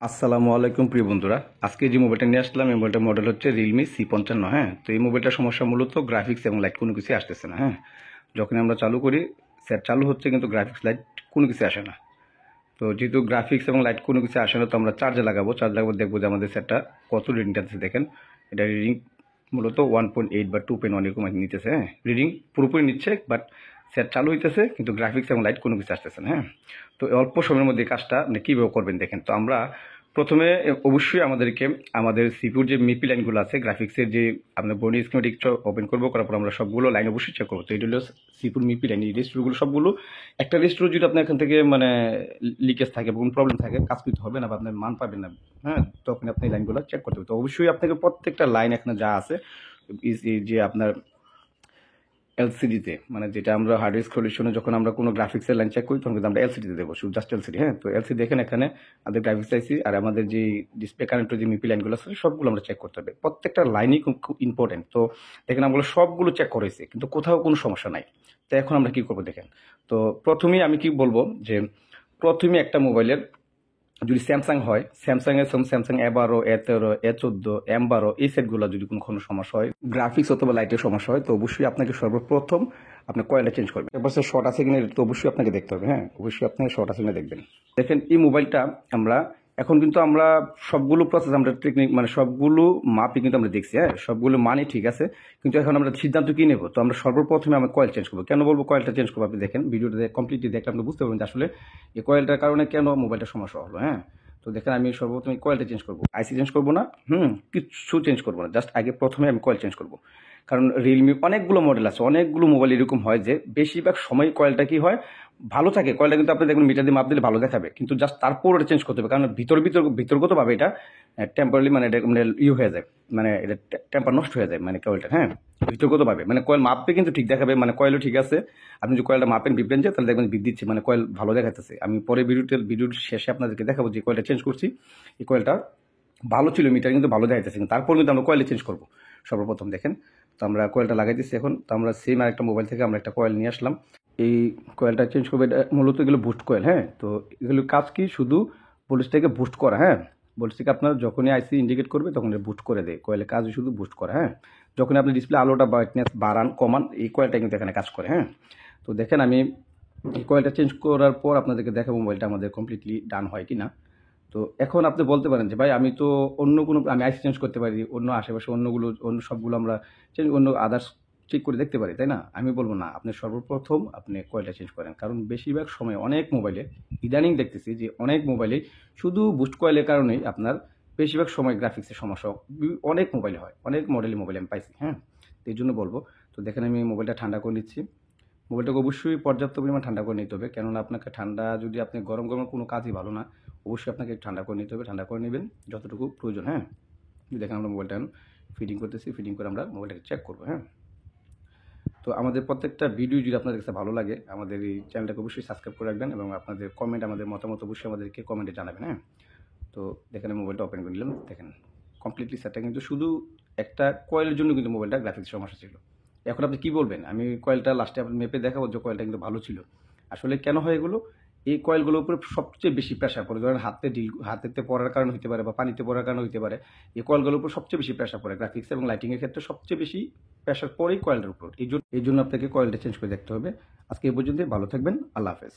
আসসালামু আলাইকুম প্রিয় বন্ধুরা। আজকে যে মোবাইলটা নিয়ে আসলাম এই মোবাইলটার মডেল হচ্ছে রিয়েলমি C55। হ্যাঁ, তো এই মোবাইলটার সমস্যা মূলত গ্রাফিক্স এবং লাইট কোনো কিছু আসতেছে না। হ্যাঁ, যখন আমরা চালু করি সেট চালু হচ্ছে কিন্তু গ্রাফিক্স লাইট কোনো কিছু আসে না। তো যেহেতু গ্রাফিক্স এবং লাইট কোনো কিছু আসে না, তো আমরা চার্জ লাগাবো দেখবো যে আমাদের সেটটা কত রিডিংটা আছে। দেখেন এটা রিডিং মূলত 1.8 বা 2.1 এরকম নিতেছে। হ্যাঁ, রিডিং পুরোপুরি নিচ্ছে, বাট সেট চালু হইতেছে কিন্তু গ্রাফিক্স এবং লাইট কোনো কিছু আসতেছে না। হ্যাঁ, তো অল্প সময়ের মধ্যে এই কাজটা আপনি কীভাবে করবেন দেখেন। তো আমরা প্রথমে অবশ্যই আমাদের সিপিউর যে মিপি লাইনগুলো আছে, গ্রাফিক্সের যে আপনার বডি স্কিমেটিক ওপেন করবো, করার পর আমরা সবগুলো লাইন অবশ্যই চেক করবো। তো এটা হলো সিপিউর মিপি লাইন। এই রেজিস্টারগুলো সবগুলো একটা রেজিস্টার যদি আপনার এখান থেকে মানে লিকেজ থাকে বা কোনো প্রবলেম থাকে, কাজ করতে হবে না বা আপনার মান পাবেন না। হ্যাঁ, তখন আপনি এই লাইনগুলো চেক করতে হবে। তো অবশ্যই আপনাকে প্রত্যেকটা লাইন এখানে যা আছে এই যে আপনার এলসিডিতে, মানে যেটা আমরা হার্ডওয়্যার সলিউশনে যখন আমরা কোনো গ্রাফিক্সের লাইন চেক করি তখন কিন্তু আমরা এলসিডিতে দেবো, শুধু জাস্ট এলসিডি। হ্যাঁ, তো এলসিডি দেখেন এখানে আমাদের গ্রাফিক্স আইসি আর আমাদের যে ডিসপ্লে কানেক্টর যে মিপি লাইনগুলো আছে সবগুলো আমরা চেক করতে হবে। প্রত্যেকটা লাইনই খুব ইম্পর্টেন্ট। তো দেখেন আমরা সবগুলো চেক করেছি কিন্তু কোথাও কোনো সমস্যা নাই। তো এখন আমরা কী করবো দেখেন। তো প্রথমেই আমি কি বলবো যে প্রথমে একটা মোবাইলের যদি স্যামসাং হয়, Samsung A12, A13, A14, M12 এই সেটগুলো যদি কোনো সমস্যা হয়, গ্রাফিক্স অথবা লাইটের সমস্যা হয়, তো অবশ্যই আপনাকে সর্বপ্রথম আপনি কয়েলটা চেঞ্জ করবেন। এবার শর্ট আছে কিনা এটা তো অবশ্যই আপনাকে দেখতে হবে। হ্যাঁ, অবশ্যই আপনাকে শর্ট আছে কিনা দেখবেন। দেখেন এই মোবাইলটা আমরা এখন কিন্তু আমরা সবগুলো প্রসেস আমরা টেকনিক মানে সবগুলো মাপই কিন্তু আমরা দেখছি। হ্যাঁ, সবগুলো মানে ঠিক আছে, কিন্তু এখন আমরা সিদ্ধান্ত কি নেব। তো আমরা সর্বপ্রথমে আমরা কয়েল চেঞ্জ করবো। কেন বলবো কয়েলটা চেঞ্জ করবো, আপনি দেখেন ভিডিওটা কমপ্লিটলি দেখলে আপনি বুঝতে পারবেন যে আসলে এই কয়েলটার কারণে কেন মোবাইলটার সমস্যা হলো। হ্যাঁ, তো দেখেন আমি সর্বপ্রথম কয়েলটা চেঞ্জ করবো, আইসি চেঞ্জ করবো না, কিচ্ছু চেঞ্জ করবো না, জাস্ট আগে প্রথমে আমি কয়েল চেঞ্জ করবো। কারণ রিয়েলমি অনেকগুলো মডেল আছে, অনেকগুলো মোবাইল এরকম হয় যে বেশিরভাগ সময় কয়েলটা কি হয় ভালো থাকে। কয়েলটা কিন্তু আপনি দেখবেন মিটার দিয়ে মাপ দিলে ভালো দেখাবে, কিন্তু জাস্ট তারপর ওটা চেঞ্জ করতে হবে। কারণ ভিতরগতভাবে এটা টেম্পারারি মানে এটা মানে হয়ে যায়, মানে এটা টেম্পার নষ্ট হয়ে যায় মানে কয়েলটা। হ্যাঁ, ভিতরগতভাবে মানে কয়েল মাপবে কিন্তু ঠিক দেখাবে, মানে কয়েলও ঠিক আছে। আপনি যদি কয়েলটা মাপেন বিপ রেঞ্জে তাহলে দেখবেন বিপ দিচ্ছে, মানে কয়েল ভালো দেখাতেছে। আমি পরে ভিডিওর শেষে আপনাদেরকে দেখাবো যে কয়েলটা চেঞ্জ করছি, এই কয়েলটা ভালো ছিল, মিটার কিন্তু ভালো দেখাইতেছে, তারপর কিন্তু আমরা কয়েলে চেঞ্জ করবো সর্বপ্রথম। দেখেন তো আমরা কয়েলটা লাগাই দিচ্ছি। এখন তো আমরা সেম আরেকটা মোবাইল থেকে আমরা একটা কয়েল নিয়ে আসলাম, এই কয়েলটা চেঞ্জ করবে। এটা মূলত এগুলো বুস্ট কয়েল। হ্যাঁ, তো এগুলো কাজ কি শুধু ভোল্টেজটাকে বুস্ট করা। হ্যাঁ, ভোল্টেজটাকে আপনার যখনই আইসি ইন্ডিকেট করবে তখন বুস্ট করে দেয়। কয়েলের কাজ শুধু বুস্ট করা। হ্যাঁ, যখন আপনি ডিসপ্লে আলোটা ব্রাইটনেস বাড়ান কমান, এই কয়েলটা কিন্তু এখানে কাজ করে। হ্যাঁ, তো দেখেন আমি এই কয়েলটা চেঞ্জ করার পর আপনাদেরকে দেখাবো মোবাইলটা আমাদের কমপ্লিটলি ডান হয় কি না। তো এখন আপনি বলতে পারেন যে ভাই আমি তো অন্য কোনো আমি আইসি চেঞ্জ করতে পারি, অন্য আশেপাশে অন্য সবগুলো আমরা অন্য আদার্স চেক করে দেখতে পারি, তাই না? আমি বলবো না, আপনি সর্বপ্রথম আপনি কয়েলটা চেঞ্জ করেন। কারণ বেশিরভাগ সময় অনেক মোবাইলে ইদানিং দেখতেছি যে অনেক মোবাইলে শুধু বুস্ট কয়েলের কারণেই আপনার বেশিরভাগ সময় গ্রাফিক্সের সমস্যা অনেক মোবাইলে হয়, অনেক মডেলের মোবাইল আমি পাইছি। হ্যাঁ, তো এই জন্য বলবো। তো দেখেন আমি মোবাইলটা ঠান্ডা করে নিচ্ছি। মোবাইলটাকে অবশ্যই পর্যাপ্ত পরিমাণ ঠান্ডা করে নিতে হবে, কেননা আপনাকে ঠান্ডা যদি আপনি গরম গরম কোনো কাজই ভালো না, অবশ্যই আপনাকে ঠান্ডা করে নিতে হবে। ঠান্ডা করে নেবেন যতটুকু প্রয়োজন। হ্যাঁ, দেখেন আমরা মোবাইলটা ফিটিং করতেছি, ফিটিং করে আমরা মোবাইলটাকে চেক করবো। হ্যাঁ, তো আমাদের প্রত্যেকটা ভিডিও যদি আপনাদের কাছে ভালো লাগে আমাদের এই চ্যানেলটাকে অবশ্যই সাবস্ক্রাইব করে রাখবেন এবং আপনাদের কমেন্ট আমাদের মতামত অবশ্যই আমাদেরকে কমেন্টে জানাবেন। হ্যাঁ, তো দেখেন মোবাইলটা ওপেন করে নিলাম। দেখেন কমপ্লিটলি সেটটা কিন্তু শুধু একটা কয়েলের জন্য কিন্তু মোবাইলটা গ্রাফিক্স সমস্যা ছিল। এখন আপনি কী বলবেন, আমি কয়েলটা লাস্টে আপনার মেপে দেখাবো যে কয়েলটা কিন্তু ভালো ছিল। আসলে কেন হয় এগুলো, এই কয়েলগুলোর উপরে সবচেয়ে বেশি প্রেশার পড়ে। ধরেন হাতেতে পড়ার কারণে হতে পারে বা পানিতে পড়ার কারণে হতে পারে, এই কয়েলগুলোর উপর সবচেয়ে বেশি প্রেশার পড়ে। গ্রাফিক্স এবং লাইটিংয়ের ক্ষেত্রে সবচেয়ে বেশি প্রেশার পড়েই কয়েলের উপর। এই জন্য আপনাকে কয়েলটা চেঞ্জ করে দেখতে হবে। আজকে এই পর্যন্তই, ভালো থাকবেন, আল্লাহ হাফেজ।